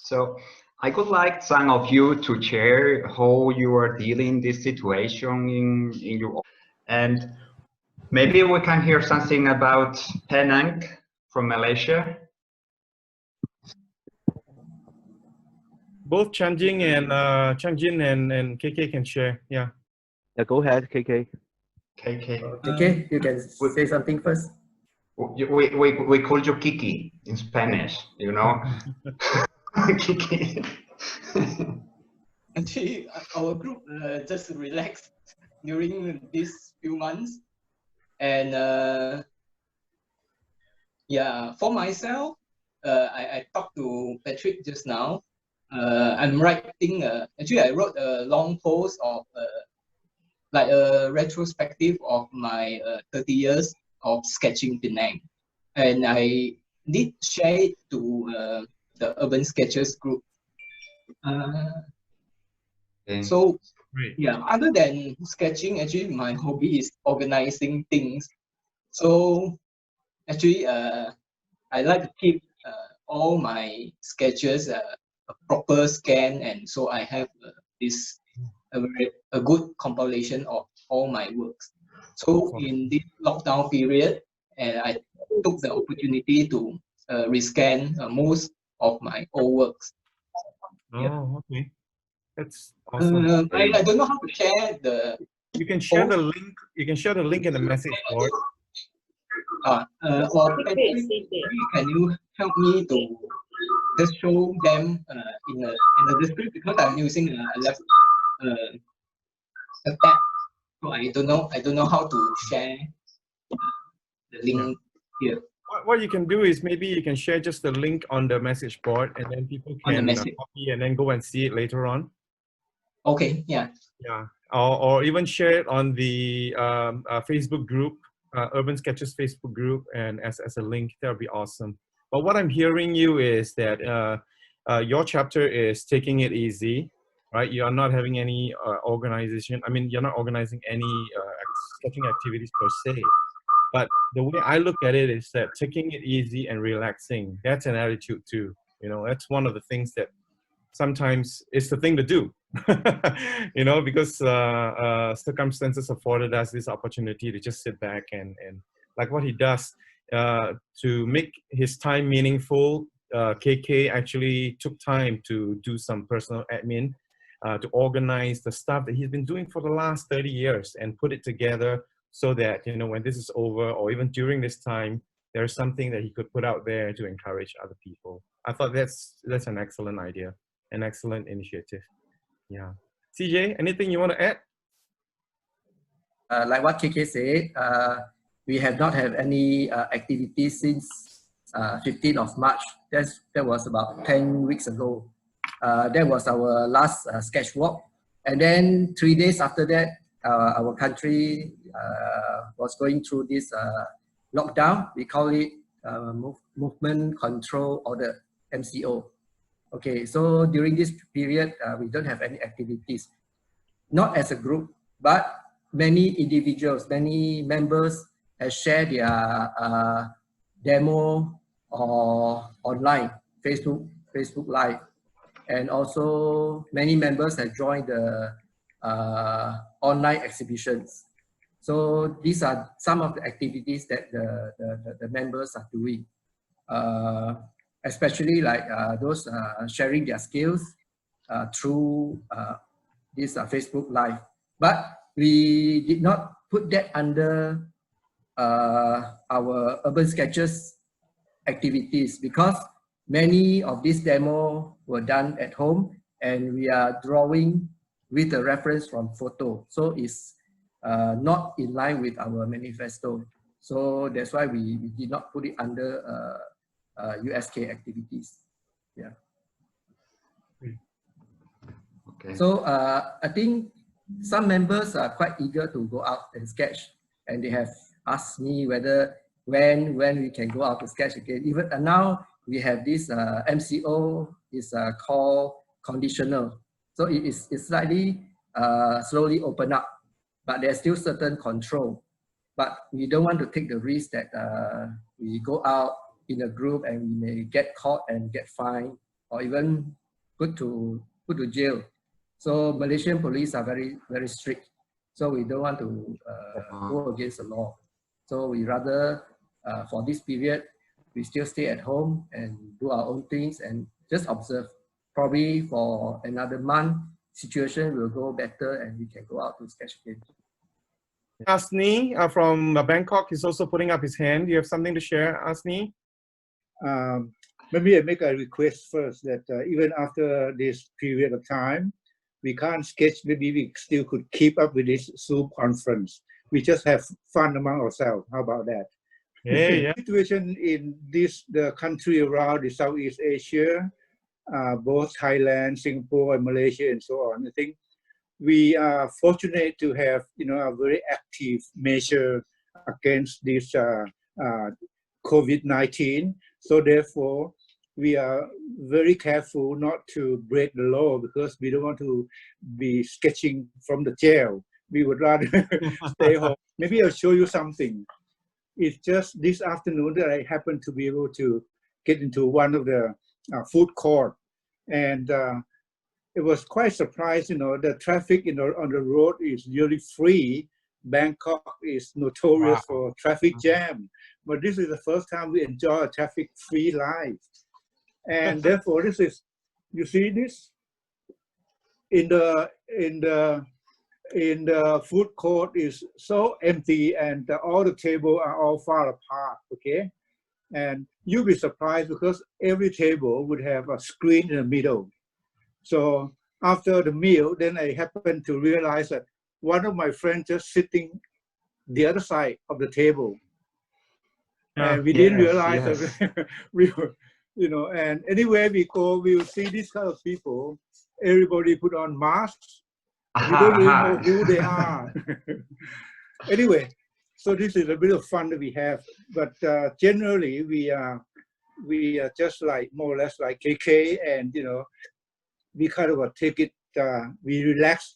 So I would like some of you to share how you are dealing this situation in your, and maybe we can hear something about Penang from Malaysia. Both Changjin and KK can share. Yeah. Yeah, go ahead, KK. KK, you can say something first. We call you Kiki in Spanish, you know. Kiki. Actually, our group just relaxed during these few months, and yeah, for myself, I talked to Patrick just now. I'm writing. Actually, I wrote a long post of like a retrospective of my 30 years of sketching Penang, and I did share it to the Urban Sketchers group. So yeah, other than sketching, actually my hobby is organizing things. So actually, I like to keep all my sketches a proper scan, and so I have this a good compilation of all my works. So in this lockdown period, and I took the opportunity to rescan most of my old works. Oh, okay. That's awesome. I don't know how to share the. You can share the link. You can share the link in the message board. Or Patrick, can you help me to just show them in the description, because I'm using a tab, so I don't know how to share the link here. What you can do is maybe you can share just the link on the message board, and then people can copy and then go and see it later on. Okay. Yeah. Yeah. Or even share it on the Facebook group, Urban Sketchers Facebook group, and as a link. That would be awesome. But what I'm hearing you is that your chapter is taking it easy, right? You are not having any organization. I mean, you're not organizing any sketching activities per se. But the way I look at it is that taking it easy and relaxing, that's an attitude too. You know, that's one of the things that sometimes is the thing to do. You know, because circumstances afforded us this opportunity to just sit back and like what he does to make his time meaningful. KK actually took time to do some personal admin, to organize the stuff that he's been doing for the last 30 years and put it together so that, you know, when this is over or even during this time, there's something that he could put out there to encourage other people. I thought that's an excellent idea, an excellent initiative. Yeah. CJ, anything you want to add? Like what KK said, we have not had any activities since 15th of March. That was about 10 weeks ago. That was our last sketch walk. And then 3 days after that, our country was going through this lockdown. We call it Movement Control Order, MCO. Okay, so during this period, we don't have any activities, not as a group, but many individuals, many members have shared their demo or online, Facebook Live. And also many members have joined the online exhibitions. So these are some of the activities that the members are doing. Especially like those sharing their skills through this Facebook Live. But we did not put that under our Urban Sketchers activities, because many of these demos were done at home and we are drawing with a reference from photo. So it's not in line with our manifesto. So that's why we did not put it under USK activities. Yeah. Okay. So I think some members are quite eager to go out and sketch, and they have asked me whether when we can go out to sketch again. Even now we have this MCO is called conditional. So it's slightly slowly open up, but there's still certain control. But we don't want to take the risk that we go out in a group and we may get caught and get fined. or even put to jail. So Malaysian police are very strict. So we don't want to go against the law. So we rather for this period we still stay at home and do our own things and just observe. Probably for another month, situation will go better and we can go out to sketch again. Asnee from Bangkok is also putting up his hand. You have something to share, Asnee? Maybe I make a request first that even after this period of time, we can't sketch, maybe we still could keep up with this Zoom conference. We just have fun among ourselves. How about that? Yeah. Situation in the country around the Southeast Asia, both Thailand, Singapore, and Malaysia, and so on. I think we are fortunate to have, a very active measure against this COVID-19. So therefore, we are very careful not to break the law because we don't want to be sketching from the jail. We would rather stay home. Maybe I'll show you something. It's just this afternoon that I happened to be able to get into one of the food court, and it was quite surprising. The traffic on the road is really free. Bangkok is notorious for traffic jam, but this is the first time we enjoy a traffic-free life, and therefore this is, you see this in the food court is so empty, and all the tables are all far apart. Okay, and you'll be surprised because every table would have a screen in the middle. So after the meal, then I happened to realize that one of my friends just sitting the other side of the table, and we didn't realize that we were, and anywhere we go, we will see these kind of people. Everybody put on masks. We don't even know who they are. Anyway, so this is a bit of fun that we have, but generally we are just like more or less like KK, and we kind of take it, we relax,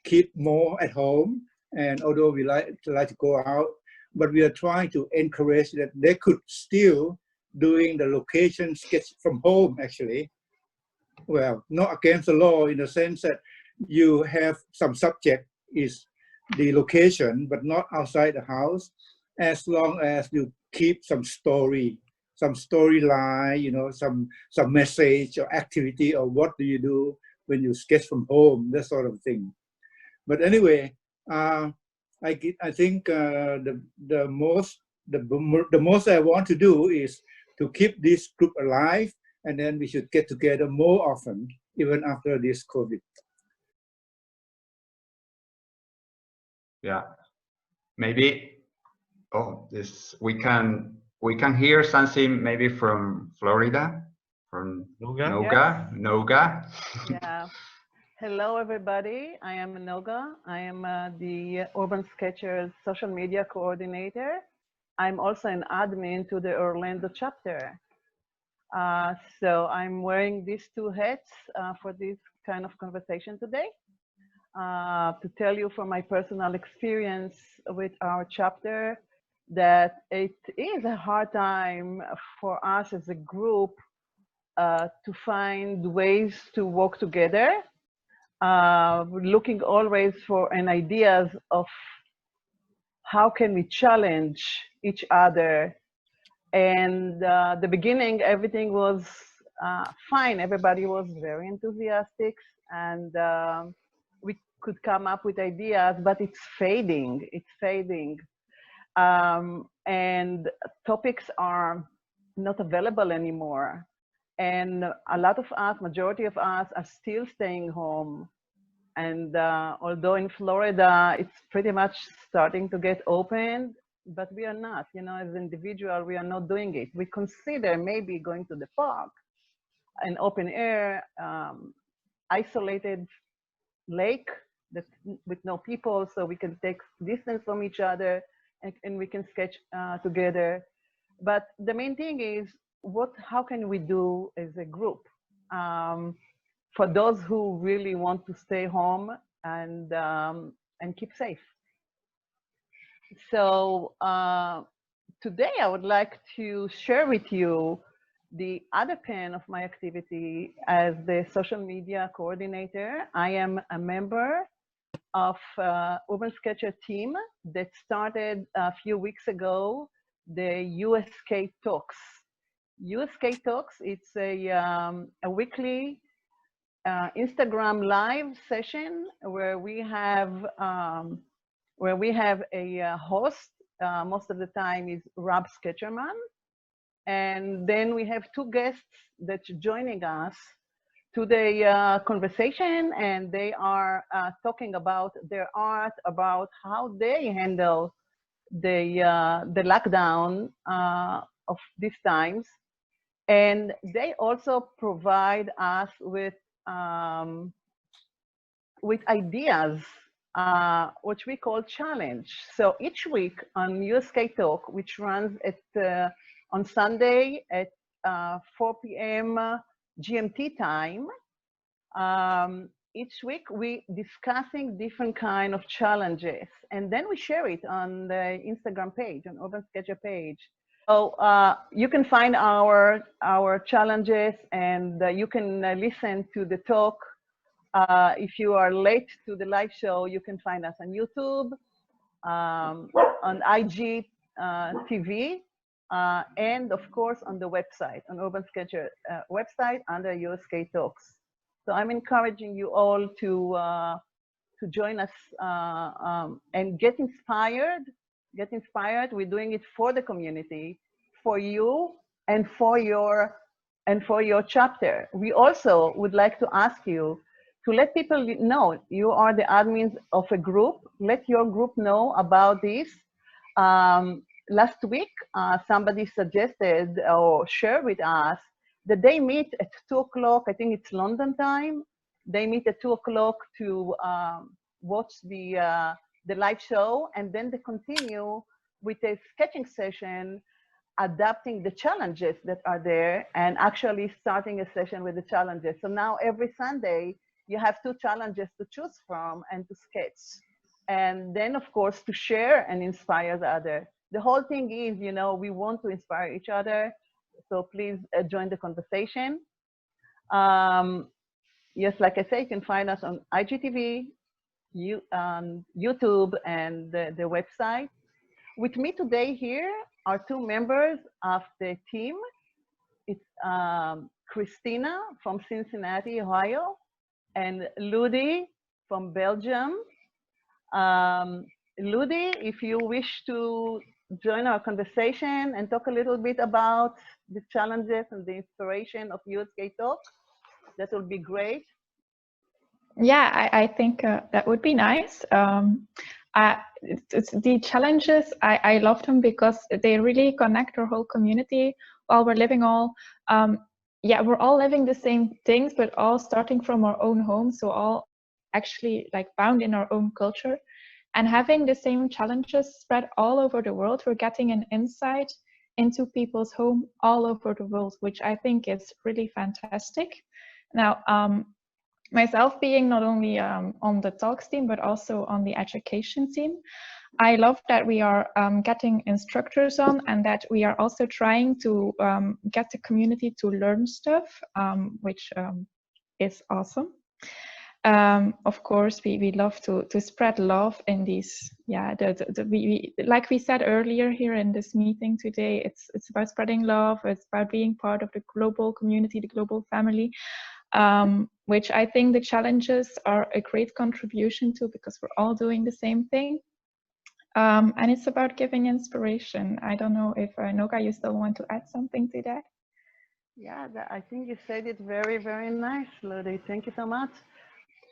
keep more at home, and although we like to go out, but we are trying to encourage that they could still doing the location sketch from home actually. Well, not against the law in the sense that you have some subject is the location, but not outside the house, as long as you keep some story, some storyline, some message or activity, or what do you do when you sketch from home, that sort of thing. But anyway, I think the most I want to do is to keep this group alive, and then we should get together more often, even after this COVID. Yeah, maybe. Oh, we can hear something maybe from Florida, from Noga. Yes. Noga. Yeah. Hello, everybody. I am Noga. I am the Urban Sketchers social media coordinator. I'm also an admin to the Orlando chapter. So I'm wearing these two hats for this kind of conversation today. To tell you from my personal experience with our chapter that it is a hard time for us as a group to find ways to work together. Looking always for an ideas of how can we challenge each other. And the beginning, everything was fine. Everybody was very enthusiastic, and we could come up with ideas, but it's fading. It's fading. And topics are not available anymore. And a lot of us, majority of us, are still staying home. And although in Florida, it's pretty much starting to get open, but we are not, as an individual, we are not doing it. We consider maybe going to the park, an open air, isolated lake with no people, so we can take distance from each other and we can sketch together. But the main thing is, how can we do as a group? For those who really want to stay home and keep safe. So today I would like to share with you the other pen of my activity as the social media coordinator, I am a member of Urban Sketcher team that started a few weeks ago, the USK Talks. USK Talks, it's a weekly Instagram live session where we have a host. Most of the time is Rob Sketcherman. And then we have two guests that's joining us to the conversation, and they are talking about their art, about how they handle the lockdown of these times. And they also provide us with ideas, which we call challenge. So each week on USK Talk, which runs at on Sunday at 4 p.m. GMT time, each week we discussing different kind of challenges, and then we share it on the Instagram page, on Urban Sketcher page. So you can find our challenges, and you can listen to the talk. If you are late to the live show, you can find us on YouTube, on IG TV, and of course on the website, on Urban Sketcher website under USK Talks. So I'm encouraging you all to join us and get inspired. Get inspired. We're doing it for the community, for you, and for your chapter. We also would like to ask you to let people know you are the admins of a group. Let your group know about this. Last week, somebody suggested or shared with us that they meet at 2 o'clock. I think it's London time. They meet at 2 o'clock to watch the live show, and then they continue with a sketching session, adapting the challenges that are there, and actually starting a session with the challenges. So now every Sunday, you have 2 challenges to choose from and to sketch. And then, of course, to share and inspire the other. The whole thing is, you know, we want to inspire each other. So please join the conversation. Yes, like I say, you can find us on IGTV, YouTube, and the website. With me today here are 2 members of the team. It's Christina from Cincinnati, Ohio, and Ludi from Belgium. Ludi, if you wish to join our conversation and talk a little bit about the challenges and the inspiration of USK Talk, that would be great. Yeah, I think that would be nice. The challenges, I love them because they really connect our whole community while we're living all, yeah, we're all living the same things, but all starting from our own home. So all actually like bound in our own culture and having the same challenges spread all over the world. We're getting an insight into people's home all over the world, which I think is really fantastic. Now, myself being not only on the talks team, but also on the education team, I love that we are getting instructors on and that we are also trying to get the community to learn stuff, which is awesome. Of course, we love to spread love in these, yeah, like we said earlier here in this meeting today, it's about spreading love, it's about being part of the global community, the global family, which I think the challenges are a great contribution to, because we're all doing the same thing. And it's about giving inspiration. I don't know if Noga, you still want to add something to that? Yeah, I think you said it very, very nice, Lodi. Thank you so much.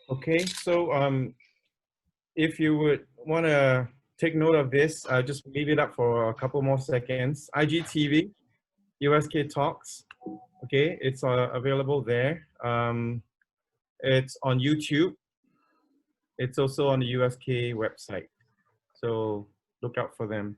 Okay, so if you would want to take note of this, just leave it up for a couple more seconds. IGTV, USK Talks. Okay, it's available there. It's on YouTube. It's also on the USK website. So look out for them.